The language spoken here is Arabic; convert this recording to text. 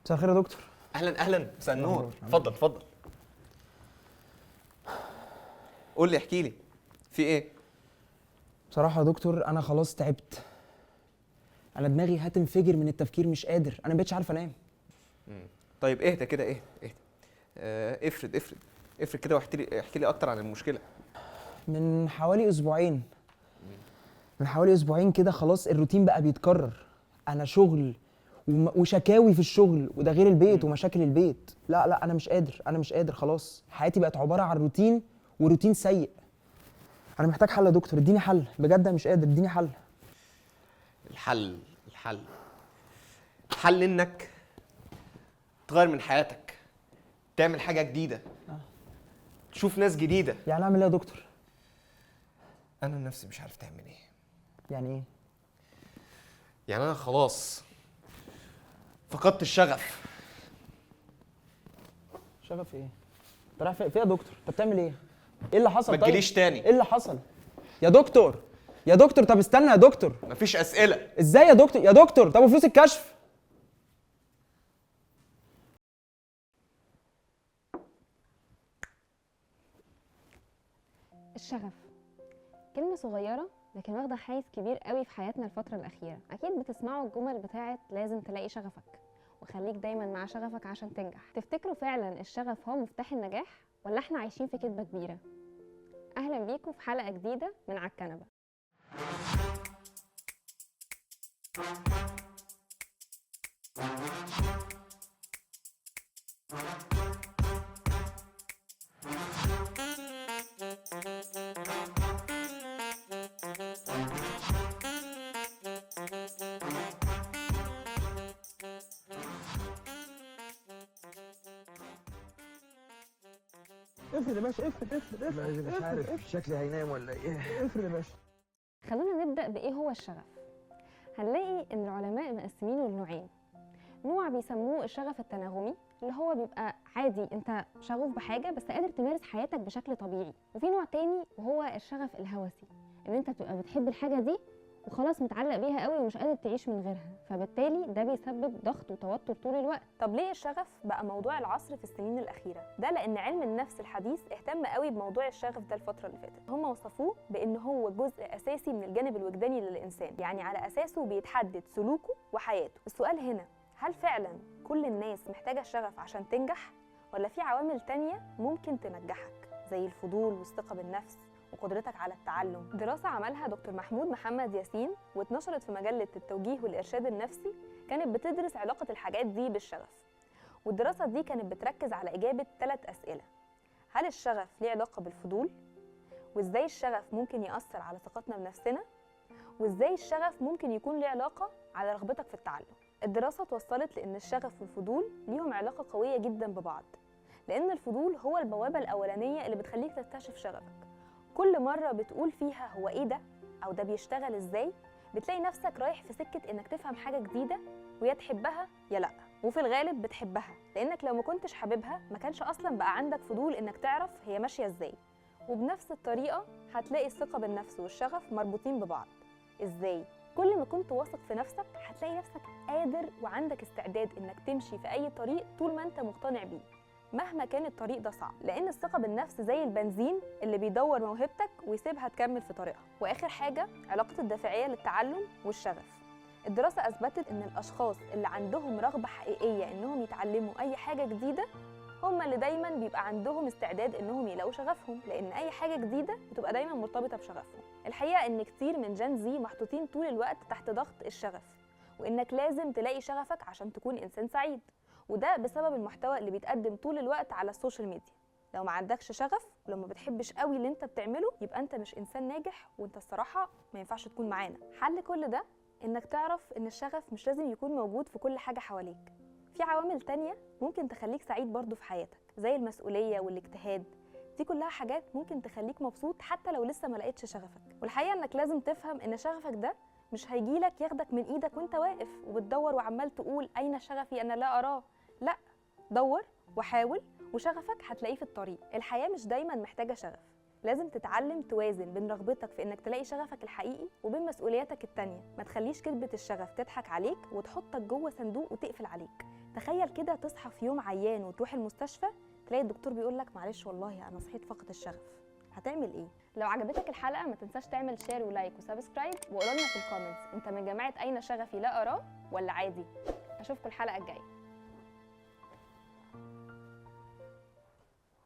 مساء الخير يا دكتور. اهلا اهلا، مساء النور. اتفضل اتفضل. قول لي، احكي لي في ايه؟ بصراحه يا دكتور انا خلاص تعبت. انا دماغي هتنفجر من التفكير، مش قادر، انا مبقتش عارف انام. طيب اهدى كده، اهدى اهدى. افرد كده احكي لي اكتر عن المشكله. من حوالي اسبوعين كده خلاص الروتين بقى بيتكرر. انا شغل وشكاوي في الشغل، وده غير البيت ومشاكل البيت. لا انا مش قادر خلاص. حياتي بقت عباره عن روتين، وروتين سيء. انا محتاج حل يا دكتور، اديني حل بجد، أنا مش قادر، اديني حل. الحل انك تغير من حياتك، تعمل حاجه جديده، تشوف ناس جديده. يعني اعمل ايه يا دكتور؟ انا نفسي مش عارف تعمل ايه. يعني ايه؟ يعني انا خلاص فقدت الشغف. شغف ايه؟ انت رايح فين يا دكتور؟ انت بتعمل ايه؟ ايه اللي حصل؟ ما تجيليش تاني. ايه اللي حصل؟ يا دكتور يا دكتور، طب استنى يا دكتور. مفيش اسئله. ازاي يا دكتور؟ يا دكتور طب وفلوس الكشف؟ الشغف كلمة صغيرة لكن واخدة حيز كبير قوي في حياتنا الفترة الأخيرة. أكيد بتسمعوا الجمل بتاعت لازم تلاقي شغفك، وخليك دايما مع شغفك عشان تنجح. تفتكروا فعلا الشغف هو مفتاح النجاح، ولا احنا عايشين في كدبة كبيرة؟ أهلا بيكم في حلقة جديدة من على الكنبة. افرد يا باشا، افرد. مش عارف شكلي هينام ولا ايه. افرد يا باشا. خلونا نبدأ بإيه هو الشغف. هنلاقي إن العلماء مقسمينه لنوعين. نوع بيسموه الشغف التناغمي، اللي هو بيبقى عادي انت شغوف بحاجة بس قادر تمارس حياتك بشكل طبيعي. وفي نوع تاني وهو الشغف الهوسي، ان انت بتبقى بتحب الحاجة دي وخلاص متعلق بيها قوي ومش قادر تعيش من غيرها، فبالتالي ده بيسبب ضغط وتوتر طول الوقت. طب ليه الشغف بقى موضوع العصر في السنين الأخيرة؟ ده لأن علم النفس الحديث اهتم قوي بموضوع الشغف ده الفترة اللي فاتت. هم وصفوه بأن هو جزء أساسي من الجانب الوجداني للإنسان، يعني على أساسه بيتحدد سلوكه وحياته. السؤال هنا، هل فعلا كل الناس محتاجة الشغف عشان تنجح؟ ولا في عوامل تانية ممكن تنجحك زي الفضول والثقة بالنفس وقدرتك على التعلم؟ دراسة عملها دكتور محمود محمد ياسين واتنشرت في مجلة التوجيه والإرشاد النفسي، كانت بتدرس علاقة الحاجات دي بالشغف. والدراسة دي كانت بتركز على إجابة 3 أسئلة: هل الشغف ليه علاقة بالفضول؟ وإزاي الشغف ممكن يأثر على ثقتنا بنفسنا؟ وإزاي الشغف ممكن يكون ليه علاقة على رغبتك في التعلم؟ الدراسة توصلت لأن الشغف والفضول ليهم علاقة قوية جدا ببعض، لأن الفضول هو البوابة الأولانية اللي بتخليك تكتشف شغفك. كل مرة بتقول فيها هو إيه ده؟ أو ده بيشتغل إزاي؟ بتلاقي نفسك رايح في سكة إنك تفهم حاجة جديدة، ويا تحبها يا لأ. وفي الغالب بتحبها، لأنك لو ما كنتش حاببها ما كانش أصلا بقى عندك فضول إنك تعرف هي ماشية إزاي. وبنفس الطريقة هتلاقي الثقة بالنفس والشغف مربوطين ببعض. إزاي؟ كل ما كنت واثق في نفسك هتلاقي نفسك قادر وعندك استعداد إنك تمشي في أي طريق طول ما أنت مقتنع بيه، مهما كان الطريق ده صعب، لأن الثقة بالنفس زي البنزين اللي بيدور موهبتك ويسيبها تكمل في طريقها. وآخر حاجة، علاقة الدافعية للتعلم والشغف. الدراسة أثبتت إن الأشخاص اللي عندهم رغبة حقيقية إنهم يتعلموا أي حاجة جديدة هم اللي دايما بيبقى عندهم استعداد إنهم يلاقوا شغفهم، لأن أي حاجة جديدة بتبقى دايما مرتبطة بشغفهم. الحقيقة إن كتير من جين زي محطوطين طول الوقت تحت ضغط الشغف، وإنك لازم تلاقي شغفك عشان تكون إنسان سعيد، وده بسبب المحتوى اللي بيتقدم طول الوقت على السوشيال ميديا. لو ما عندكش شغف ولو ما بتحبش قوي اللي انت بتعمله يبقى انت مش انسان ناجح، وانت الصراحه ما ينفعش تكون معانا. حل كل ده انك تعرف ان الشغف مش لازم يكون موجود في كل حاجه حواليك. في عوامل تانية ممكن تخليك سعيد برضو في حياتك، زي المسؤوليه والاجتهاد. دي كلها حاجات ممكن تخليك مبسوط حتى لو لسه ما لقيتش شغفك. والحقيقه انك لازم تفهم ان شغفك ده مش هيجيلك ياخدك من ايدك وانت واقف وبتدور وعمال تقول اين شغفي انا لا اراه. لا، دور وحاول وشغفك هتلاقيه في الطريق. الحياة مش دايما محتاجة شغف، لازم تتعلم توازن بين رغبتك في انك تلاقي شغفك الحقيقي وبين مسؤولياتك التانية. ما تخليش كذبة الشغف تضحك عليك وتحطك جوه صندوق وتقفل عليك. تخيل كده تصحى في يوم عيان وتروح المستشفى تلاقي الدكتور بيقول لك معلش والله انا صحيت فقد الشغف، هتعمل ايه؟ لو عجبتك الحلقه ما تنساش تعمل شير ولايك وسبسكرايب، وقولوا لنا في الكومنتس انت من جماعه اين شغفي لا اراه ولا عادي. اشوفكم الحلقه الجايه.